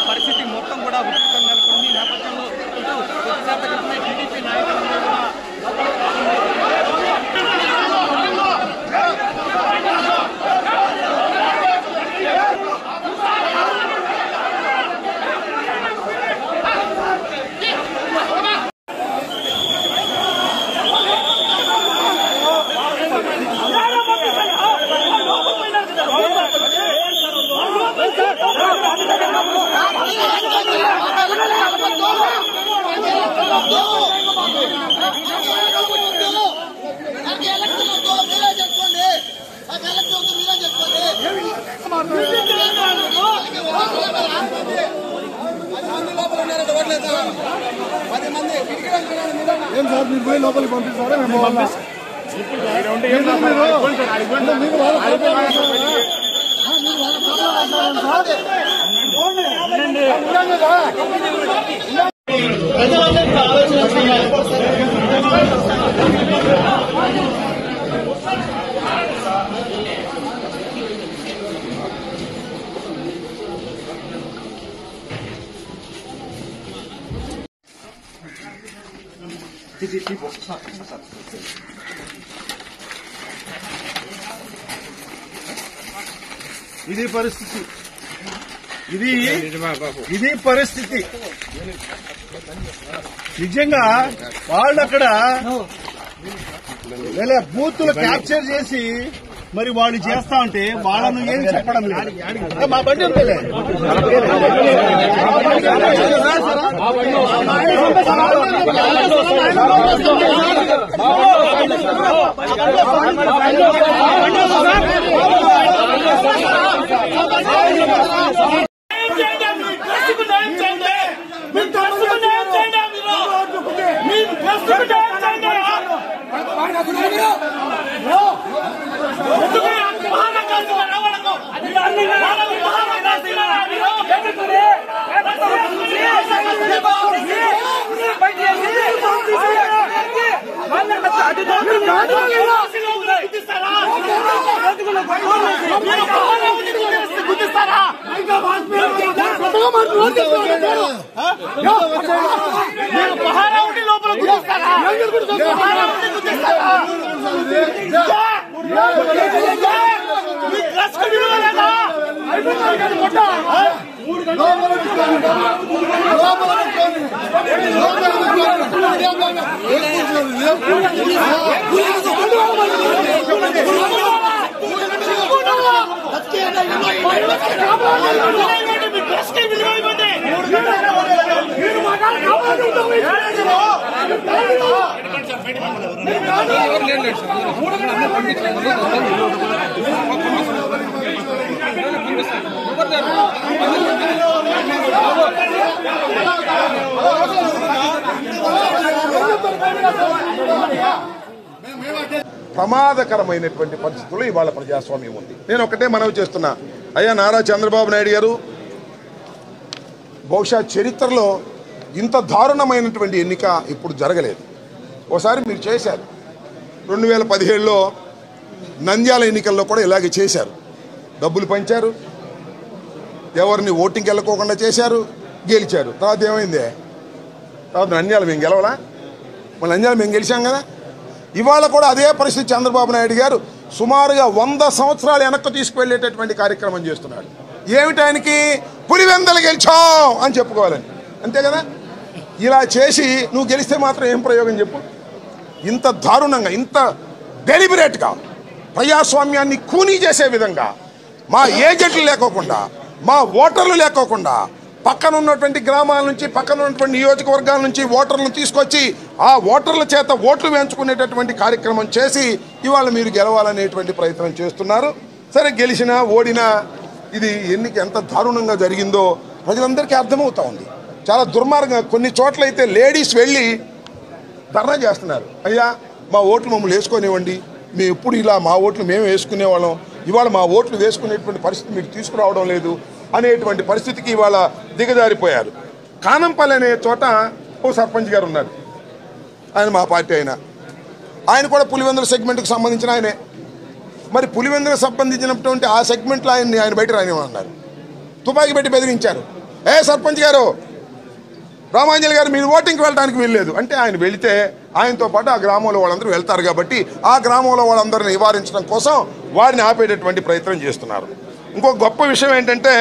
పరిస్థితి మొత్తం కూడా ఉత్కంఠ నెలకొంది. నేపథ్యంలో టీడీపీ నాయకులందరూ కూడా ఏం సార్ మీరు పోయి లోపలికి పంపిస్తారా? ఇది పరిస్థితి, ఇది పరిస్థితి. నిజంగా వాళ్ళు అక్కడ బూతులు క్యాప్చర్ చేసి మరి వాళ్ళు చేస్తా ఉంటే వాళ్ళను ఏం చెప్పడం లేదు. మా బండి ఉంటుందే ప్రమాదకరమైనటువంటి పరిస్థితుల్లో ఇవాళ ప్రజాస్వామ్యం ఉంది. నేను ఒకటే మనవి చేస్తున్నా, అయ్యా నారా చంద్రబాబు నాయుడు గారు బహుశా చరిత్రలో ఇంత దారుణమైనటువంటి ఎన్నిక ఇప్పుడు జరగలేదు. ఒకసారి మీరు చేశారు 2017లో నంద్యాల ఎన్నికల్లో కూడా ఇలాగే చేశారు. డబ్బులు పంచారు, ఎవరిని ఓటింగ్కి వెళ్ళకోకుండా చేశారు, గెలిచారు. తర్వాత ఏమైంది? తర్వాత నంద్యాల మేము గెలవలా, మళ్ళీ నంద్యాల మేము గెలిచాం కదా. ఇవాళ కూడా అదే పరిస్థితి. చంద్రబాబు నాయుడు గారు సుమారుగా 100 సంవత్సరాలు వెనక్కి తీసుకువెళ్ళేటటువంటి కార్యక్రమం చేస్తున్నాడు. ఏమిటి ఆయనకి? పులివెందలు గెలిచాం అని చెప్పుకోవాలని, అంతే కదా. ఇలా చేసి నువ్వు గెలిస్తే మాత్రం ఏం ప్రయోగం చెప్పు? ఇంత దారుణంగా, ఇంత డెలిబరేట్గా ప్రజాస్వామ్యాన్ని కూనీ చేసే విధంగా, మా ఏజెంట్లు లేకోకుండా, మా ఓటర్లు లేకోకుండా పక్కన ఉన్నటువంటి గ్రామాల నుంచి, పక్కన ఉన్నటువంటి నియోజకవర్గాల నుంచి ఓటర్లను తీసుకొచ్చి ఆ ఓటర్ల చేత ఓట్లు వేయించుకునేటటువంటి కార్యక్రమం చేసి ఇవాళ మీరు గెలవాలనేటువంటి ప్రయత్నం చేస్తున్నారు. సరే, గెలిచినా ఓడినా ఇది ఎన్నిక ఎంత దారుణంగా జరిగిందో ప్రజలందరికీ అర్థమవుతా ఉంది. చాలా దుర్మార్గంగా కొన్ని చోట్ల అయితే లేడీస్ వెళ్ళి ధర్నా చేస్తున్నారు. అయ్యా, మా ఓట్లు మమ్మల్ని వేసుకొనివ్వండి, మేము ఎప్పుడు ఇలా మా ఓట్లు మేము వేసుకునేవాళ్ళం, ఇవాళ మా ఓట్లు వేసుకునేటువంటి పరిస్థితి మీరు తీసుకురావడం లేదు అనేటువంటి పరిస్థితికి ఇవాళ దిగజారిపోయారు. కానంపల్లి అనే చోట ఓ సర్పంచ్ గారు ఉన్నారు. ఆయన మా పార్టీ ఆయన కూడా పులివెందుల సెగ్మెంట్కి సంబంధించిన ఆయనే. మరి పులివెందులకు సంబంధించినటువంటి ఆ సెగ్మెంట్లో ఆయన బయట రానివ్వమన్నారు. తుపాకీ పెట్టి బెదిరించారు. సర్పంచ్ గారు, రామాంజలి గారు మీరు ఓటింగ్కి వెళ్ళడానికి వీల్లేదు అంటే ఆయన వెళితే ఆయనతో పాటు ఆ గ్రామంలో వాళ్ళందరూ వెళ్తారు కాబట్టి ఆ గ్రామంలో వాళ్ళందరినీ నివారించడం కోసం వారిని ఆపేటటువంటి ప్రయత్నం చేస్తున్నారు. ఇంకొక గొప్ప విషయం ఏంటంటే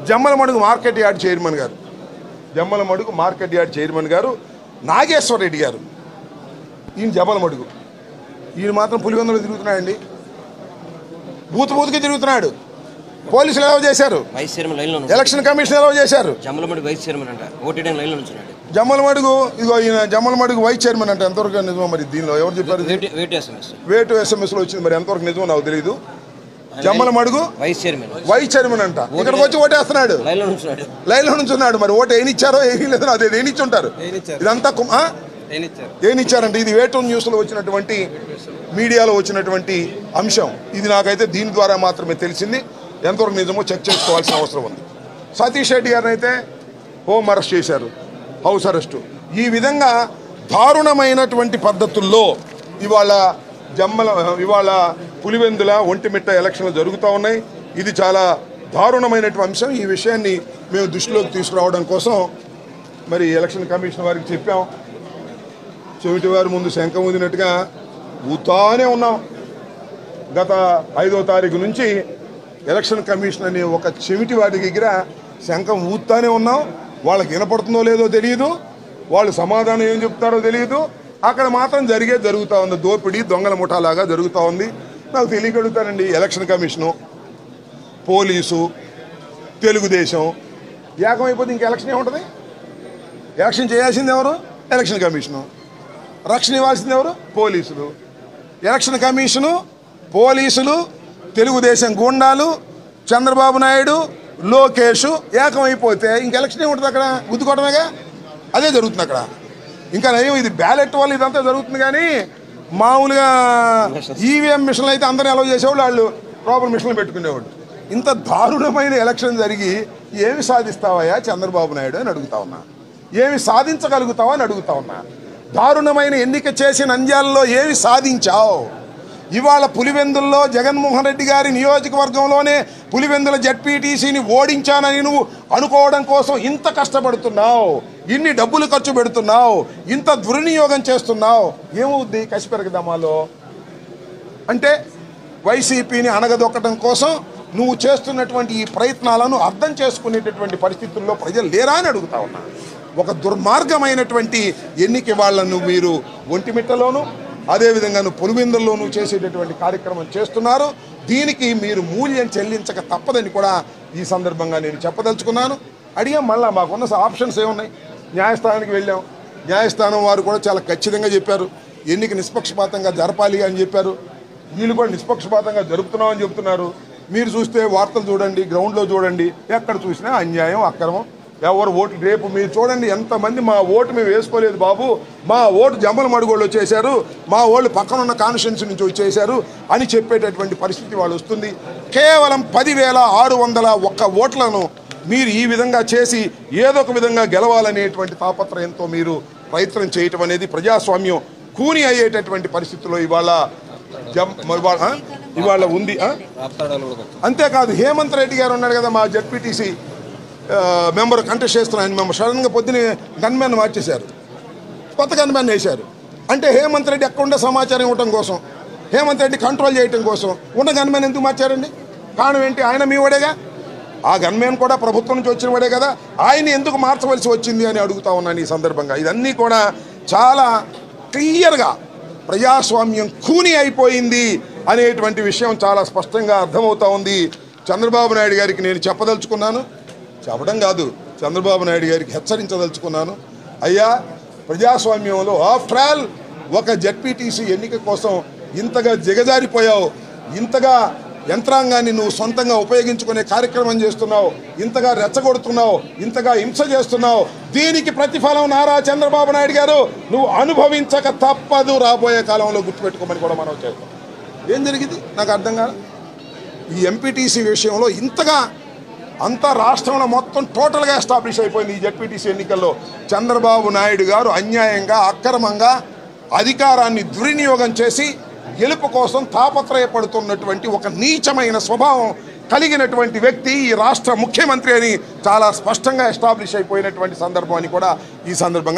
జమ్మలమడుగు మార్కెట్ యార్డ్ చైర్మన్ గారు నాగేశ్వర రెడ్డి గారు, ఈయన జమ్మలమడుగు, ఈయన మాత్రం పులివెందులో తిరుగుతున్నాడండి. బూతుకి తిరుగుతున్నాడు. పోలీసులు ఎలా చేశారు? ఎలక్షన్ కమిషన్ ఎలా చేశారు? జమ్మలమడుగు ఇదిగో ఈయన జమ్మలమడుగు వైస్ చైర్మన్ అంటే ఎంతవరకు నిజమో మరి దీనిలో ఎవరు చెప్పారు? వేటు ఎస్ఎంఎస్ లో వచ్చింది, మరి ఎంతవరకు నిజమో నాకు తెలియదు. జమ్మలమడుగు వైస్ చైర్మన్ అంట. ఇక్కడికి వచ్చి ఓటేస్తున్నాడు, లైన్లో నుంచున్నాడు. మరి ఓటు ఏనిచ్చారో ఏమీ లేదో అదే ఏనిచ్చి ఉంటారు. ఇదంతా ఏనిచ్చారంటే ఇది వేటు న్యూస్లో వచ్చినటువంటి మీడియాలో వచ్చినటువంటి అంశం. ఇది నాకైతే దీని ద్వారా మాత్రమే తెలిసింది. ఎంతవరకు నిజమో చెక్ చేసుకోవాల్సిన అవసరం ఉంది. సతీష్ రెడ్డి గారిని అయితే హోమ్ అరెస్ట్ చేశారు, హౌస్ అరెస్టు. ఈ విధంగా దారుణమైనటువంటి పద్ధతుల్లో ఇవాళ పులివెందుల ఒంటిమిట్ట ఎలక్షన్లు జరుగుతూ ఉన్నాయి. ఇది చాలా దారుణమైనటువంటి అంశం. ఈ విషయాన్ని మేము దృష్టిలోకి తీసుకురావడం కోసం మరి ఎలక్షన్ కమిషన్ వారికి చెప్పాం. చెవిటి వారి ముందు శంఖం ఊదినట్టుగా ఊతానే ఉన్నాం. గత 5వ తారీఖు నుంచి ఎలక్షన్ కమిషన్ అనే ఒక చెవిటి వారి దగ్గర శంఖం ఊతానే ఉన్నాం. వాళ్ళకి వినపడుతుందో లేదో తెలియదు, వాళ్ళు సమాధానం ఏం చెప్తారో తెలియదు. అక్కడ మాత్రం జరుగుతూ ఉంది. దోపిడీ దొంగల ముఠాలాగా జరుగుతూ ఉంది. నాకు తెలియగలుగుతానండి, ఎలక్షన్ కమిషను, పోలీసు, తెలుగుదేశం ఏకమైపోతే ఇంక ఎలక్షన్ ఏముంటుంది? ఎలక్షన్ చేయాల్సింది ఎవరు? Election commission. రక్షణ ఇవ్వాల్సింది ఎవరు? పోలీసులు. ఎలక్షన్ కమిషను, పోలీసులు, తెలుగుదేశం గుండాలు, చంద్రబాబు నాయుడు, లోకేష్ ఏకమైపోతే ఇంక ఎలక్షన్ ఏముంటుంది? అక్కడ గుద్దుకోవడమేగా. అదే జరుగుతుంది అక్కడ. ఇంకా నయం ఇది బ్యాలెట్ వల్ల ఇదంతా జరుగుతుంది. కానీ మామూలుగా ఈవీఎం మిషన్లు అయితే అందరూ అలౌ చేసేవాళ్ళు, వాళ్ళు ప్రాపర్ మిషన్లు పెట్టుకునేవాళ్ళు. ఇంత దారుణమైన ఎలక్షన్ జరిగి ఏమి సాధిస్తావయ్యా చంద్రబాబు నాయుడు అని అడుగుతా ఉన్నా. ఏమి సాధించగలుగుతావా అని అడుగుతా ఉన్నా. దారుణమైన ఎన్నిక చేసి నంద్యాలలో ఏమి సాధించావు? ఇవాళ పులివెందుల్లో జగన్మోహన్ రెడ్డి గారి నియోజకవర్గంలోనే పులివెందుల జడ్పీటీసీని ఓడించానని నువ్వు అనుకోవడం కోసం ఇంత కష్టపడుతున్నావు, ఇన్ని డబ్బులు ఖర్చు పెడుతున్నావు, ఇంత దుర్వినియోగం చేస్తున్నావు. ఏమవుద్ది కసిపెరగదమాలో? అంటే వైసీపీని అణగదొక్కడం కోసం నువ్వు చేస్తున్నటువంటి ఈ ప్రయత్నాలను అర్థం చేసుకునేటటువంటి పరిస్థితుల్లో ప్రజలు లేరా అని అడుగుతా ఉన్నా. ఒక దుర్మార్గమైనటువంటి ఎన్నిక వాళ్ళను మీరు ఒంటిమిట్టలోను అదేవిధంగా నువ్వు పులివెందుల్లోనూ చేసేటటువంటి కార్యక్రమం చేస్తున్నారు. దీనికి మీరు మూల్యం చెల్లించక తప్పదని కూడా ఈ సందర్భంగా నేను చెప్పదలుచుకున్నాను. అడిగాం, మళ్ళీ మాకున్న ఆప్షన్స్ ఏమున్నాయి? న్యాయస్థానానికి వెళ్ళాం. న్యాయస్థానం వారు కూడా చాలా ఖచ్చితంగా చెప్పారు, ఎన్నిక నిష్పక్షపాతంగా జరపాలి అని చెప్పారు. వీళ్ళు కూడా నిష్పక్షపాతంగా జరుపుతున్నామని చెప్తున్నారు. మీరు చూస్తే వార్తలు చూడండి, గ్రౌండ్లో చూడండి, ఎక్కడ చూసినా అన్యాయం, అక్రమం. ఎవరు ఓట్లు రేపు మీరు చూడండి, ఎంతమంది మా ఓటు మేము వేసుకోలేదు బాబు, మా ఓటు జమ్మలమడుగులో చేశారు, మా వాళ్ళు పక్కన ఉన్న కాన్స్టిట్యున్సీ నుంచి వచ్చేసారు అని చెప్పేటటువంటి పరిస్థితి వాళ్ళు వస్తుంది. కేవలం 10,601 ఓట్లను మీరు ఈ విధంగా చేసి ఏదో ఒక విధంగా గెలవాలనేటువంటి తాపత్రయంతో మీరు ప్రయత్నం చేయటం అనేది ప్రజాస్వామ్యం కూని అయ్యేటటువంటి పరిస్థితుల్లో ఇవాళ ఉంది. అంతేకాదు, హేమంత్ రెడ్డి గారు ఉన్నాడు కదా, మా జడ్పీటీసీ మెంబర్ కంటెస్ట్ చేస్తున్న ఆయన మెంబర్ సడన్గా పొద్దున్నే గన్మ్యాన్ మార్చేశారు, కొత్త గన్మ్యాన్ వేశారు. అంటే హేమంత్ రెడ్డి ఎక్కడ ఉండే సమాచారం ఇవ్వటం కోసం, హేమంత్ రెడ్డి కంట్రోల్ చేయటం కోసం ఉన్న గన్మ్యాన్ ఎందుకు మార్చారండి? కారణం ఏంటి? ఆయన మీ వాడేగా, ఆ గన్మ్యాన్ కూడా ప్రభుత్వం నుంచి వచ్చిన వాడే కదా, ఆయన ఎందుకు మార్చవలసి వచ్చింది అని అడుగుతా ఉన్నాను ఈ సందర్భంగా. ఇదన్నీ కూడా చాలా క్లియర్గా ప్రజాస్వామ్యం కూని అయిపోయింది అనేటువంటి విషయం చాలా స్పష్టంగా అర్థమవుతా ఉంది. చంద్రబాబు నాయుడు గారికి నేను చెప్పదలుచుకున్నాను, చెప్పడం కాదు, చంద్రబాబు నాయుడు గారికి హెచ్చరించదలుచుకున్నాను. అయ్యా, ప్రజాస్వామ్యంలో ఆఫ్టర్ ఆల్ ఒక జెడ్పీటీసీ ఎన్నిక కోసం ఇంతగా దిగజారిపోయావు, ఇంతగా యంత్రాంగాన్ని నువ్వు సొంతంగా ఉపయోగించుకునే కార్యక్రమం చేస్తున్నావు, ఇంతగా రెచ్చగొడుతున్నావు, ఇంతగా హింస చేస్తున్నావు. దీనికి ప్రతిఫలం నారా చంద్రబాబు నాయుడు గారు నువ్వు అనుభవించక తప్పదు రాబోయే కాలంలో, గుర్తుపెట్టుకోమని కూడా మనం చేస్తాం. ఏం జరిగింది నాకు అర్థం కాదు. ఈ ఎంపీటీసీ విషయంలో ఇంతగా అంతా రాష్ట్రంలో మొత్తం టోటల్గా ఎస్టాబ్లిష్ అయిపోయింది. ఈ జెడ్పీటీసీ ఎన్నికల్లో చంద్రబాబు నాయుడు గారు అన్యాయంగా అక్రమంగా అధికారాన్ని దుర్వినియోగం చేసి గెలుపు కోసం తాపత్రయపడుతున్నటువంటి ఒక నీచమైన స్వభావం కలిగినటువంటి వ్యక్తి ఈ రాష్ట్ర ముఖ్యమంత్రి అని చాలా స్పష్టంగా ఎస్టాబ్లిష్ అయిపోయినటువంటి సందర్భం అని కూడా ఈ సందర్భంగా